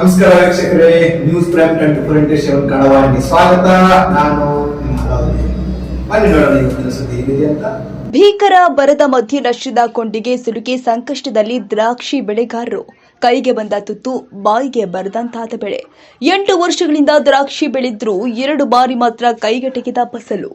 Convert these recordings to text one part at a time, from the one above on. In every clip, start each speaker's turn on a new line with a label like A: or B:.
A: ನಮಸ್ಕಾರ ವೀಕ್ಷಕರೇ, news prime 24x7 ಕನ್ನಡವಾಹಿನಿ ಸ್ವಾಗತ. ನಾನು ನಿಮ್ಮ ಹಲಾವಲಿ. ಬನ್ನಿ ನೋಡೋಣ ಇವತ್ತಿನ ಸುದ್ದಿ ಏನಿದೆ ಅಂತ.
B: ಭೀಕರ ಬರದ ಮಧ್ಯೆ ನಷ್ಟದ ಕೊಂಡಿಗೆ ಸಿಲುಕಿ ಸಂಕಷ್ಟದಲ್ಲಿ ದ್ರಾಕ್ಷಿ ಬೆಳೆಗಾರರು. ಕೈಗೆ ಬಂದ ತುತ್ತು ಬಾಯಿಗೆ ಬರದಂತಾದ ಬೆಳೆ. 8 ವರ್ಷಗಳಿಂದ ದ್ರಾಕ್ಷಿ ಬೆಳೆದ್ರೂ 2 ಬಾರಿ ಮಾತ್ರ ಕೈಗೆ ಟೆಕಿದ ಫಸಲು.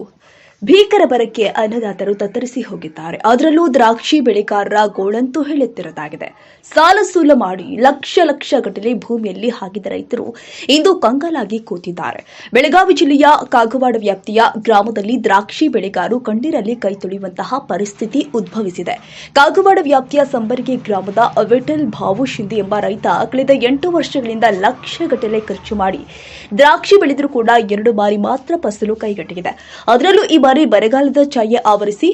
B: ಭೀಕರ ಬರಕ್ಕೆ ಅನ್ನದಾತರು ತತ್ತರಿಸಿ ಹೋಗಿದ್ದಾರೆ. ಅದರಲ್ಲೂ ದ್ರಾಕ್ಷಿ ಬೆಳೆಗಾರರ ಗೋಳಂತೂ ಹೇಳುತ್ತಿರುವುದಾಗಿದೆ. ಸಾಲ ಸೂಲ ಮಾಡಿ ಲಕ್ಷ ಗಟ್ಟಲೆ ಭೂಮಿಯಲ್ಲಿ ಹಾಕಿದ ರೈತರು ಇಂದು ಕಂಗಾಲಾಗಿ ಕೂತಿದ್ದಾರೆ. ಬೆಳಗಾವಿ ಜಿಲ್ಲೆಯ ಕಾಗವಾಡ ವ್ಯಾಪ್ತಿಯ ಗ್ರಾಮದಲ್ಲಿ ದ್ರಾಕ್ಷಿ ಬೆಳೆಗಾರರು ಕಣ್ಣೀರಲ್ಲಿ ಕೈ ತೊಳೆಯುವಂತಹ ಪರಿಸ್ಥಿತಿ ಉದ್ಭವಿಸಿದೆ. ಕಾಗವಾಡ ವ್ಯಾಪ್ತಿಯ ಸಂಬರಿಗೆ ಗ್ರಾಮದ ವಿಠಲ್ ಭಾವು ಶಿಂದೆ ಎಂಬ ರೈತ ಕಳೆದ 8 ವರ್ಷಗಳಿಂದ ಲಕ್ಷಗಟ್ಟಲೆ ಖರ್ಚು ಮಾಡಿ ದ್ರಾಕ್ಷಿ ಬೆಳೆದರೂ ಕೂಡ 2 ಬಾರಿ ಮಾತ್ರ ಫಸಲು ಕೈಗೆಟಕಿದೆ. ಅದರಲ್ಲೂ ಈ ಬಾರಿ ಬರಗಾಲದ ಛಾಯೆ ಆವರಿಸಿ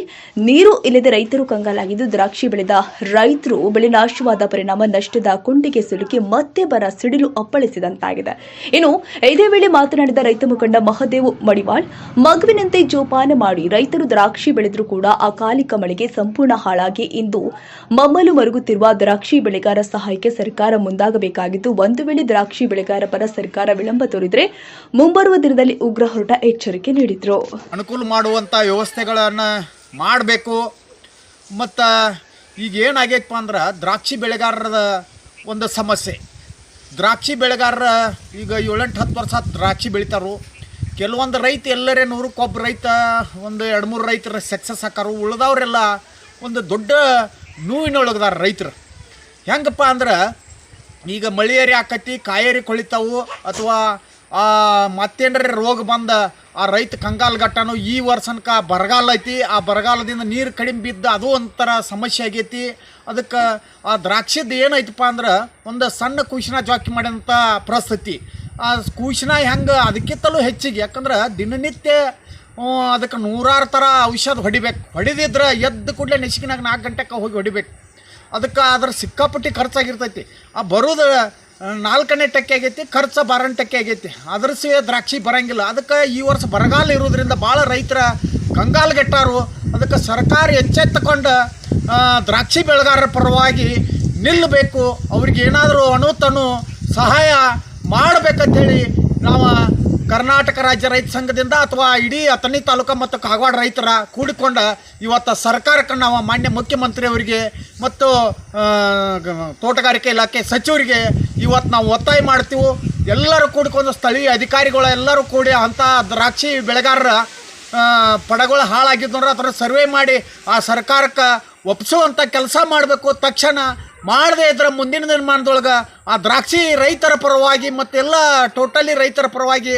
B: ನೀರು ಇಲ್ಲದೆ ರೈತರು ಕಂಗಾಲಾಗಿದ್ದು, ದ್ರಾಕ್ಷಿ ಬೆಳೆದ ರೈತರು ಬೆಳೆ ನಾಶವಾದ ಪರಿಣಾಮ ನಷ್ಟದ ಕೊಂಡಿಗೆ ಸಿಲುಕಿ ಮತ್ತೆ ಬರ ಸಿಡಿಲು ಅಪ್ಪಳಿಸಿದಂತಾಗಿದೆ. ಇನ್ನು ಇದೇ ವೇಳೆ ಮಾತನಾಡಿದ ರೈತ ಮುಖಂಡ ಮಹದೇವ್ ಮಡಿವಾಳ್, ಮಗುವಿನಂತೆ ಜೋಪಾನ ಮಾಡಿ ರೈತರು ದ್ರಾಕ್ಷಿ ಬೆಳೆದರೂ ಕೂಡ ಅಕಾಲಿಕ ಮಳೆಗೆ ಸಂಪೂರ್ಣ ಹಾಳಾಗಿ ಇಂದು ಮಮ್ಮಲು ಮರುಗುತ್ತಿರುವ ದ್ರಾಕ್ಷಿ ಬೆಳೆಗಾರ ಸಹಾಯಕ್ಕೆ ಸರ್ಕಾರ ಮುಂದಾಗಬೇಕಾಗಿದ್ದು, ಒಂದು ವೇಳೆ ದ್ರಾಕ್ಷಿ ಬೆಳೆಗಾರ ಪರ ಸರ್ಕಾರ ವಿಳಂಬ ತೋರಿದರೆ ಮುಂಬರುವ ದಿನದಲ್ಲಿ ಉಗ್ರ ಹೋರಾಟ ಎಚ್ಚರಿಕೆ ನೀಡಿದರು.
C: ಅನುಕೂಲ ಮಾಡುವಂಥ ವ್ಯವಸ್ಥೆಗಳನ್ನು ಮಾಡಬೇಕು. ಮತ್ತು ಈಗ ಏನಾಗೈತಪ್ಪ ಅಂದ್ರೆ ದ್ರಾಕ್ಷಿ ಬೆಳೆಗಾರರ ಒಂದು ಸಮಸ್ಯೆ. ದ್ರಾಕ್ಷಿ ಬೆಳೆಗಾರರ ಈಗ 7-10 ವರ್ಷ ದ್ರಾಕ್ಷಿ ಬೆಳಿತಾರು. ಕೆಲವೊಂದು ರೈತ ಎಲ್ಲರೇ 100 ರೈತ ಒಂದು 2-3 ರೈತರ ಸಕ್ಸಸ್ ಹಾಕಾರು. ಉಳಿದವರೆಲ್ಲ ಒಂದು ದೊಡ್ಡ ನೋವಿನೊಳಗದಾರ ರೈತರು. ಹೆಂಗಪ್ಪ ಅಂದ್ರೆ ಈಗ ಮಳೆಯರಿ ಆಕತಿ, ಕಾಯೇರಿ ಕೊಳಿತಾವು, ಅಥವಾ ಮತ್ತೇನರ ರೋಗ ಬಂದ ಆ ರೈತ ಕಂಗಾಲ್ಗಟ್ಟನು. ಈ ವರ್ಷನಕ ಬರಗಾಲ ಐತಿ, ಆ ಬರಗಾಲದಿಂದ ನೀರು ಕಡಿಮೆ ಬಿದ್ದು ಅದು ಒಂಥರ ಸಮಸ್ಯೆ ಆಗೈತಿ. ಅದಕ್ಕೆ ಆ ದ್ರಾಕ್ಷಿದ್ದು ಏನೈತಪ್ಪ ಅಂದ್ರೆ ಒಂದು ಸಣ್ಣ ಕೂಸಿನ ಜಾಕಿ ಮಾಡೋಂಥ ಪರಿಸ್ಥಿತಿ. ಆ ಕೂಸಿನ ಹೆಂಗೆ ಅದಕ್ಕಿಂತಲೂ ಹೆಚ್ಚಿಗೆ, ಯಾಕಂದ್ರೆ ದಿನನಿತ್ಯ ಅದಕ್ಕೆ 100 ಥರ ಔಷಧ ಹೊಡಿಬೇಕು. ಹೊಡಿದಿದ್ರೆ ಎದ್ದು ಕೂಡಲೇ ನೆಸಿಗಿನಾಗ 4 ಗಂಟೆಗೆ ಹೋಗಿ ಹೊಡಿಬೇಕು. ಅದಕ್ಕೆ ಅದ್ರ ಸಿಕ್ಕಾಪಟ್ಟಿ ಖರ್ಚಾಗಿರ್ತೈತಿ. ಆ ಬರೋದು 4ನೇ ಟಕ್ಕೆ ಆಗೈತಿ, ಖರ್ಚು 12ನೇ ಟಕ್ಕೆ ಆಗೈತಿ. ಅದ್ರ ದ್ರಾಕ್ಷಿ ಬರೋಂಗಿಲ್ಲ. ಅದಕ್ಕೆ ಈ ವರ್ಷ ಬರಗಾಲ ಇರೋದ್ರಿಂದ ಭಾಳ ರೈತರ ಕಂಗಾಲ್ಗೆಟ್ಟಾರು. ಅದಕ್ಕೆ ಸರ್ಕಾರ ಎಚ್ಚೆತ್ತುಕೊಂಡು ದ್ರಾಕ್ಷಿ ಬೆಳೆಗಾರರ ಪರವಾಗಿ ನಿಲ್ಲಬೇಕು. ಅವ್ರಿಗೆ ಏನಾದರೂ ಅಣುತನು ಸಹಾಯ ಮಾಡಬೇಕಂತೇಳಿ ನಾವು ಕರ್ನಾಟಕ ರಾಜ್ಯ ರೈತ ಸಂಘದಿಂದ ಅಥವಾ ಇಡೀ ಅಥಣಿ ತಾಲೂಕು ಮತ್ತು ಕಾಗವಾಡ ರೈತರ ಕೂಡಿಕೊಂಡು ಇವತ್ತು ಸರ್ಕಾರಕ್ಕೆ ನಾವು ಮಾನ್ಯ ಮುಖ್ಯಮಂತ್ರಿಯವರಿಗೆ ಮತ್ತು ತೋಟಗಾರಿಕೆ ಇಲಾಖೆ ಸಚಿವರಿಗೆ ಇವತ್ತು ನಾವು ಒತ್ತಾಯ ಮಾಡ್ತೀವಿ. ಎಲ್ಲರೂ ಕೂಡಿಕೊಂಡು ಸ್ಥಳೀಯ ಅಧಿಕಾರಿಗಳು ಎಲ್ಲರೂ ಕೂಡಿ ಅಂಥ ದ್ರಾಕ್ಷಿ ಬೆಳೆಗಾರರ ಪಡಗಳು ಹಾಳಾಗಿದ್ದು ಅದರ ಸರ್ವೆ ಮಾಡಿ ಆ ಸರ್ಕಾರಕ್ಕೆ ಒಪ್ಪಿಸುವಂಥ ಕೆಲಸ ಮಾಡಬೇಕು. ತಕ್ಷಣ ಮಾಡದೇ ಇದ್ರೆ ಮುಂದಿನ ನಿರ್ಮಾಣದೊಳಗೆ ಆ ದ್ರಾಕ್ಷಿ ರೈತರ ಪರವಾಗಿ ಮತ್ತೆಲ್ಲ ಟೋಟಲಿ ರೈತರ ಪರವಾಗಿ